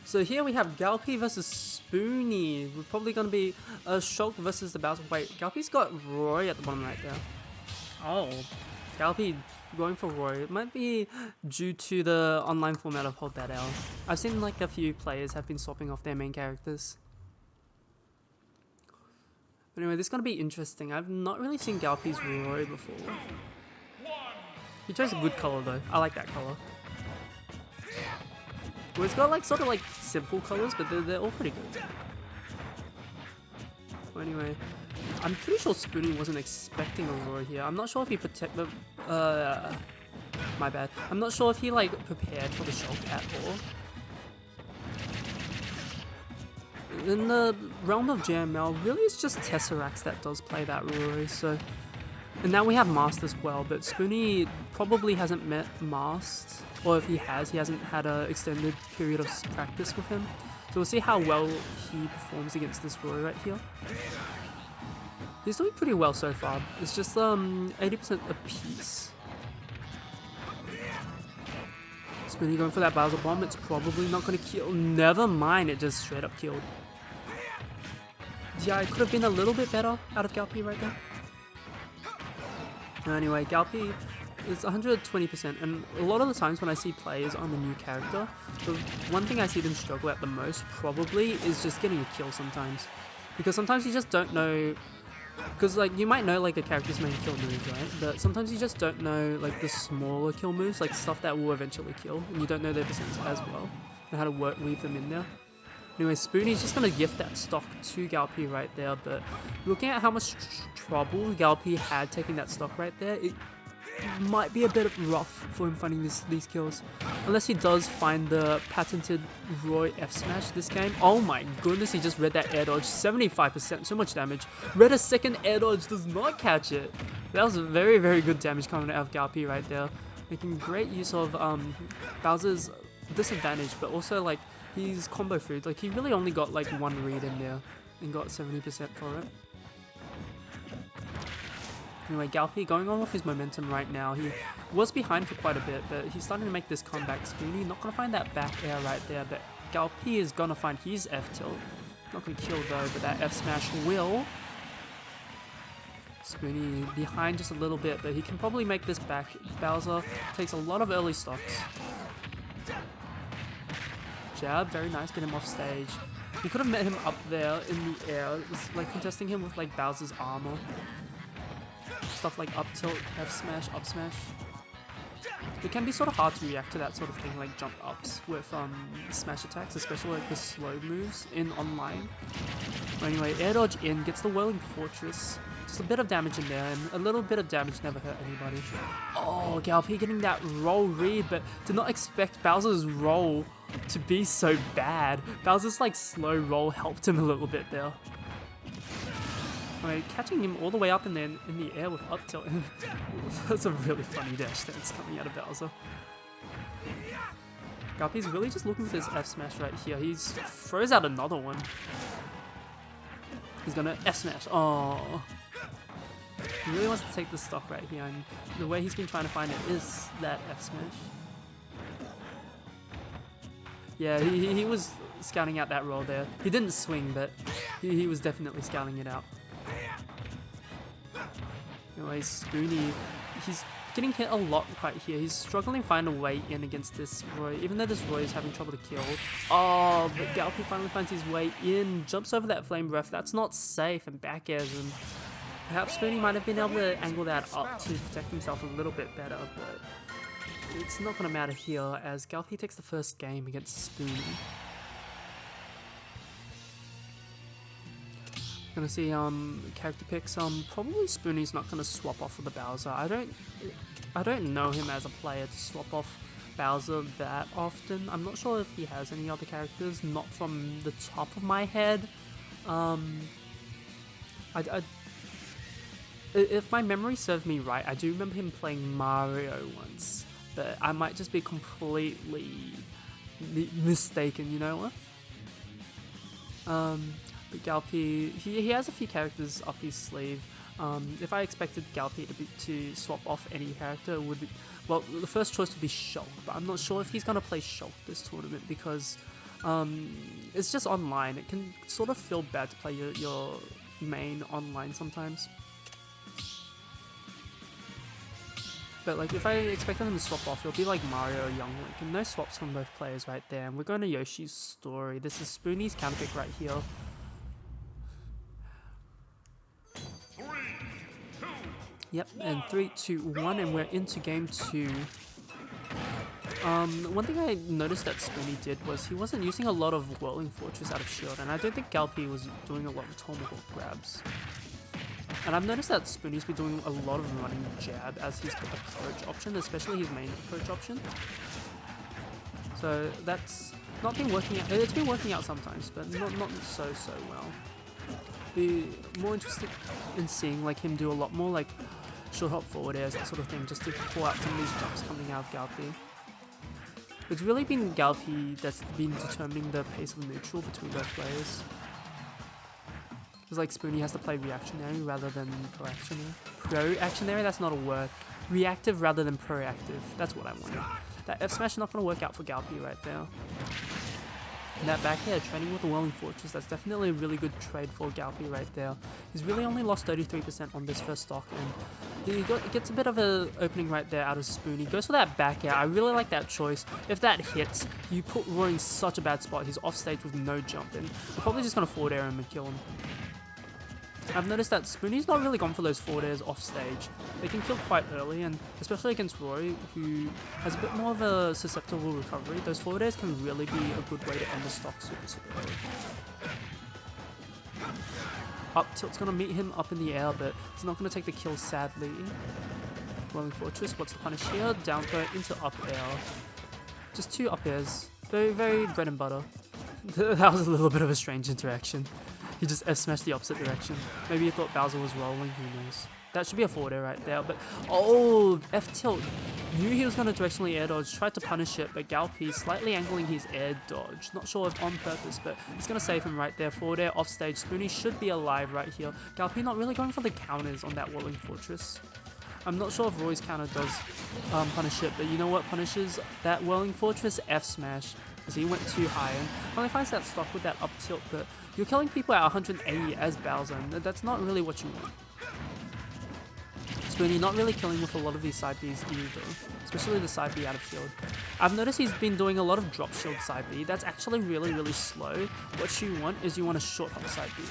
So here we have gall.P versus Spoonie. We're probably going to be Shulk versus the Bowser. Wait, gall.P's got Roy at the bottom right there. Oh, gall.P going for Roy. It might be due to the online format of Hold That L. I've seen like a few players have been swapping off their main characters. But anyway, this is going to be interesting. I've not really seen gall.P's Roy before. He chose a good color though. I like that color. Well, it's got like sort of like simple colors, but they're all pretty good. Well, anyway, I'm pretty sure Spoonie wasn't expecting a Roy here. I'm not sure if he my bad. I'm not sure if he like prepared for the Shulk at all. In the realm of JML, really it's just Tesseracts that does play that Roy, so... And now we have Mast as well, but Spoonie probably hasn't met Mast, or if he has, he hasn't had an extended period of practice with him. So we'll see how well he performs against this Roy right here. He's doing pretty well so far. It's just 80% apiece. Spoonie going for that Bowser bomb. It's probably not going to kill. Never mind, it just straight up killed. Yeah, it could have been a little bit better out of gall.P right there. Anyway, gall.P is 120%, and a lot of the times when I see players on the new character, the one thing I see them struggle at the most probably is just getting a kill sometimes. Because sometimes you just don't know, because like you might know like a character's main kill moves, right? But sometimes you just don't know like the smaller kill moves, like stuff that will eventually kill, and you don't know their percents as well, and how to weave them in there. Anyway, Spoonie's just going to gift that stock to gall.P right there, but looking at how much trouble gall.P had taking that stock right there, it might be a bit rough for him finding these kills. Unless he does find the patented Roy F smash this game. Oh my goodness, he just read that air dodge. 75%, so much damage. Read a second air dodge, does not catch it. That was very, very good damage coming out of gall.P right there. Making great use of Bowser's disadvantage, but also like he's combo food. Like he really only got like one read in there and got 70% for it. Anyway, gall.P going on with his momentum right now. He was behind for quite a bit, but he's starting to make this comeback. Spoonie not going to find that back air right there, but gall.P is going to find his F tilt. Not going to kill though, but that F smash will. Spoonie behind just a little bit, but he can probably make this back. Bowser takes a lot of early stocks. Jab, very nice, get him off stage. You could have met him up there in the air. It was like contesting him with like Bowser's armor. Stuff like up tilt, F smash, up smash. It can be sort of hard to react to that sort of thing, like jump ups with smash attacks, especially like the slow moves in online. But anyway, air dodge in, gets the Whirling Fortress. Just a bit of damage in there, and a little bit of damage never hurt anybody. Oh, gall.P getting that roll read, but did not expect Bowser's roll to be so bad. Bowser's like slow roll helped him a little bit there. Anyway, catching him all the way up in the air with up tilt. That's a really funny dash dance coming out of Bowser. gall.P's really just looking for this F smash right here. He throws out another one. He's gonna F smash. Oh. He really wants to take the stock right here, and the way he's been trying to find it is that F smash. Yeah, he was scouting out that roll there. He didn't swing, but he was definitely scouting it out. Anyway, Spoonie, he's getting hit a lot right here. He's struggling to find a way in against this Roy, even though this Roy is having trouble to kill. Oh, but gall.P finally finds his way in, jumps over that flame breath. That's not safe, and back airs him. Perhaps Spoonie might have been able to angle that up to protect himself a little bit better, but it's not going to matter here as gall.P takes the first game against Spoonie. Gonna see character picks. Probably Spoonie's not gonna swap off with the Bowser. I don't know him as a player to swap off Bowser that often. I'm not sure if he has any other characters, not from the top of my head. If my memory serves me right, I do remember him playing Mario once, but I might just be completely mistaken, you know what? But gall.P, he has a few characters up his sleeve. If I expected gall.P to swap off any character, it would be, well, the first choice would be Shulk, but I'm not sure if he's going to play Shulk this tournament because it's just online. It can sort of feel bad to play your main online sometimes. But like if I expect them to swap off, it'll be like Mario or Young Link, and no swaps from both players right there. And we're going to Yoshi's story. This is Spoonie's counterpick right here. 3, 2. Yep, and 3, 2, 1, and we're into game 2. One thing I noticed that Spoonie did was he wasn't using a lot of Whirling Fortress out of shield, and I don't think gall.P was doing a lot of Tomahawk grabs. And I've noticed that Spoonie's been doing a lot of running jab as his approach option, especially his main approach option. So that's not been working out. It's been working out sometimes, but not so well. Be more interested in seeing like him do a lot more like short hop forward airs, that sort of thing, just to pull out some of these jumps coming out of gall.P. It's really been gall.P that's been determining the pace of neutral between both players. Because like Spoonie has to play reactionary rather than proactionary. Proactionary? That's not a word. Reactive rather than proactive. That's what I wanted. That F smash not going to work out for gall.P right there. And that back air, training with the Whirling Fortress, that's definitely a really good trade for gall.P right there. He's really only lost 33% on this first stock, and he gets a bit of an opening right there out of Spoonie. Goes for that back air. I really like that choice. If that hits, you put Roy in such a bad spot. He's off stage with no jump, and you're probably just going to forward air him and kill him. I've noticed that Spoonie's not really gone for those forward airs off stage. They can kill quite early, and especially against Roy, who has a bit more of a susceptible recovery, those forward airs can really be a good way to end the stock super early. Up tilt's going to meet him up in the air, but it's not going to take the kill, sadly. Whirling Fortress, what's the punish here? Down throw into up air. Just 2 up airs. Very, very bread and butter. That was a little bit of a strange interaction. He just F-smashed the opposite direction. Maybe he thought Bowser was rolling, who knows. That should be a forward air right there, but oh, F-tilt. Knew he was going to directionally air dodge, tried to punish it, but gall.P slightly angling his air dodge. Not sure if on purpose, but he's going to save him right there. Forward air off stage. Spoonie should be alive right here. gall.P not really going for the counters on that Whirling Fortress. I'm not sure if Roy's counter does punish it, but you know what punishes that Whirling Fortress? F-smash. Because he went too high, and only finds that stock with that up tilt, but you're killing people at 180 as Bowser, and that's not really what you want. Spoonie not really killing with a lot of these side Bs either, especially the side B out of shield. I've noticed he's been doing a lot of drop shield side B. That's actually really, really slow. What you want is you want a short hop side B.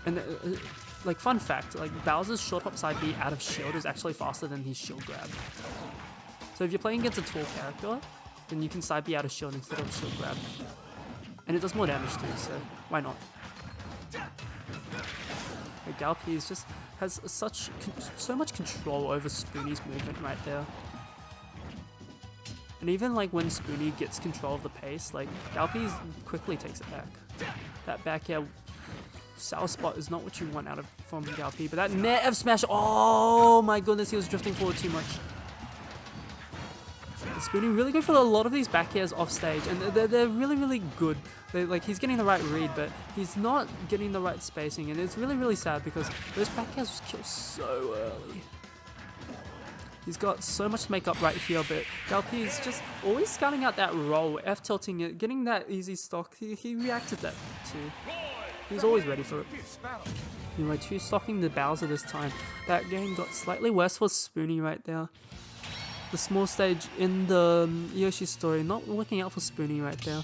And like fun fact, like Bowser's short hop side B out of shield is actually faster than his shield grab. So if you're playing against a tall character, then you can side B out of shield instead of shield grab. And it does more damage too, so why not? Like gall.P is just has so much control over Spoonie's movement right there. And even like when Spoonie gets control of the pace, like gall.P quickly takes it back. That back air sour spot is not what you want out of from gall.P, but that net F smash, oh my goodness, he was drifting forward too much. Spoonie really good for a lot of these back airs off stage, and they're really, really good. Like he's getting the right read, but he's not getting the right spacing, and it's really, really sad because those back airs just kill so early. He's got so much to make up right here, but gall.P is just always scouting out that roll, F-tilting it, getting that easy stock. He reacted that too. He was always ready for it. Anyway, 2-stocking the Bowser this time. That game got slightly worse for Spoonie right there. The small stage in the Yoshi story not working out for Spoonie right there.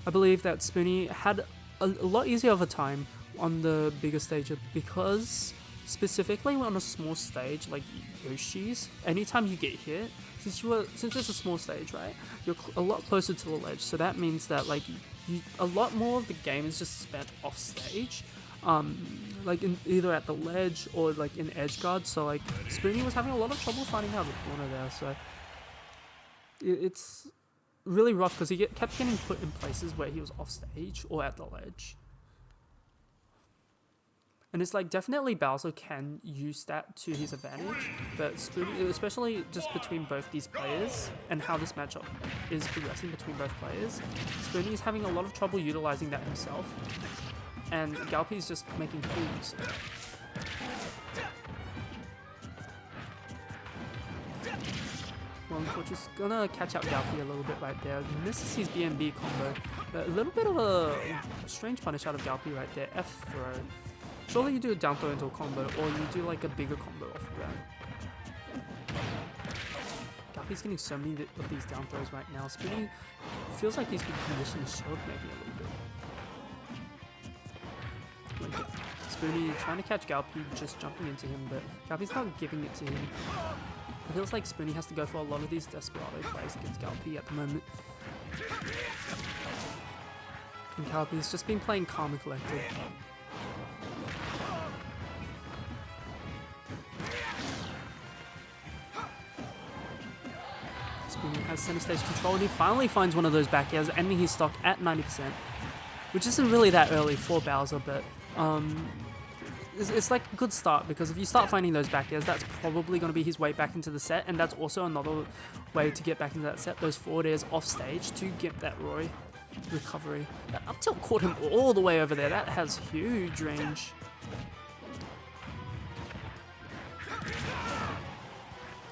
I believe that Spoonie had a lot easier of a time on the bigger stage because specifically on a small stage like Yoshi's, anytime you get hit, since it's a small stage, right, you're a lot closer to the ledge, so that means that like a lot more of the game is just spent off stage. Like either at the ledge or like in edge guard, so like Spoonie was having a lot of trouble finding out the corner there, so it's really rough because he kept getting put in places where he was off stage or at the ledge. And it's like definitely Bowser can use that to his advantage, but Spoonie, especially just between both these players and how this matchup is progressing between both players, Spoonie is having a lot of trouble utilizing that himself. And gall.P is just making fools. Rolling Fortress gonna catch out gall.P a little bit right there. Misses his BNB combo. A little bit of a strange punish out of gall.P right there. F throw. Surely you do a down throw into a combo, or you do like a bigger combo off of that. gall.P's getting so many of these down throws right now. Spoonie feels like he's been conditioned to shield maybe a little bit. Like, Spoonie trying to catch gall.P, just jumping into him, but gall.P's not giving it to him. It feels like Spoonie has to go for a lot of these Desperado plays against gall.P at the moment. And gall.P's just been playing calm and collected. Spoonie has center stage control and he finally finds one of those back airs, ending his stock at 90%. Which isn't really that early for Bowser, but it's like a good start, because if you start finding those back airs, that's probably going to be his way back into the set, and that's also another way to get back into that set, those forward airs off stage to get that Roy recovery. That up tilt caught him all the way over there. That has huge range.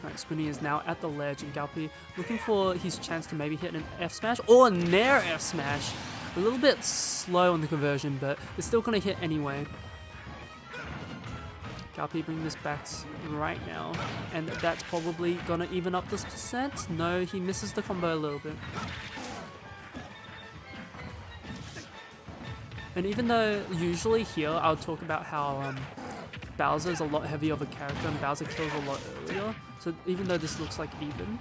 Alright, Spoonie is now at the ledge, and gall.P looking for his chance to maybe hit an F smash or a Nair F smash. A little bit slow on the conversion, but it's still going to hit anyway. gall.P bring this back right now, and that's probably going to even up this percent. No, he misses the combo a little bit. And even though usually here I'll talk about how Bowser is a lot heavier of a character and Bowser kills a lot earlier, so even though this looks like even,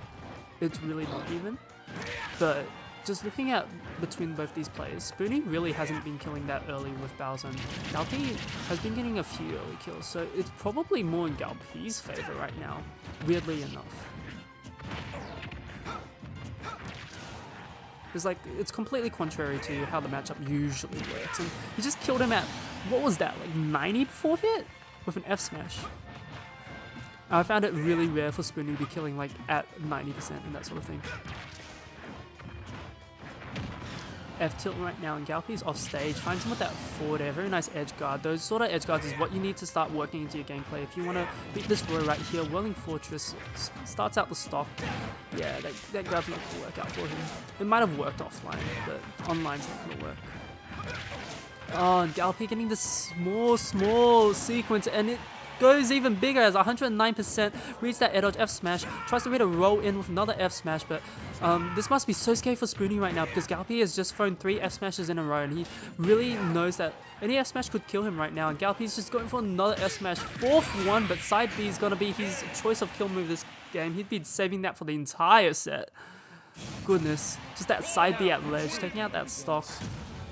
it's really not even. But just looking at between both these players, Spoonie really hasn't been killing that early with Bowser, and gall.P has been getting a few early kills, so it's probably more in gall.P's favor right now, weirdly enough. It's like, it's completely contrary to how the matchup usually works, and he just killed him at, what was that, like 90 before hit? With an F smash. I found it really rare for Spoonie to be killing like at 90% and that sort of thing. F tilt right now, and gall.P's off stage, finds him with that forward air, very nice edge guard. Those sort of edge guards is what you need to start working into your gameplay if you want to beat this Roy right here. Whirling Fortress starts out the stock. Yeah, that grab's not going to work out for him. It might have worked offline, but online's not going to work. Oh, and gall.P getting this small sequence, and it goes even bigger as 109% reads that air dodge F smash, tries to read a roll in with another F smash, but this must be so scary for Spoonie right now, because gall.P has just thrown 3 F smashes in a row, and he really knows that any F smash could kill him right now, and gall.P's just going for another F smash, 4th one, but side B is going to be his choice of kill move this game. He'd be saving that for the entire set. Goodness, just that side B at ledge, taking out that stock.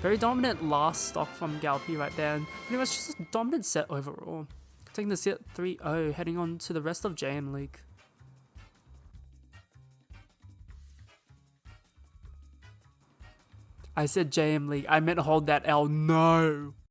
Very dominant last stock from gall.P right there, and pretty much just a dominant set overall. Taking the set 3-0, heading on to the rest of JMLeague. I said JMLeague, I meant hold that L, no!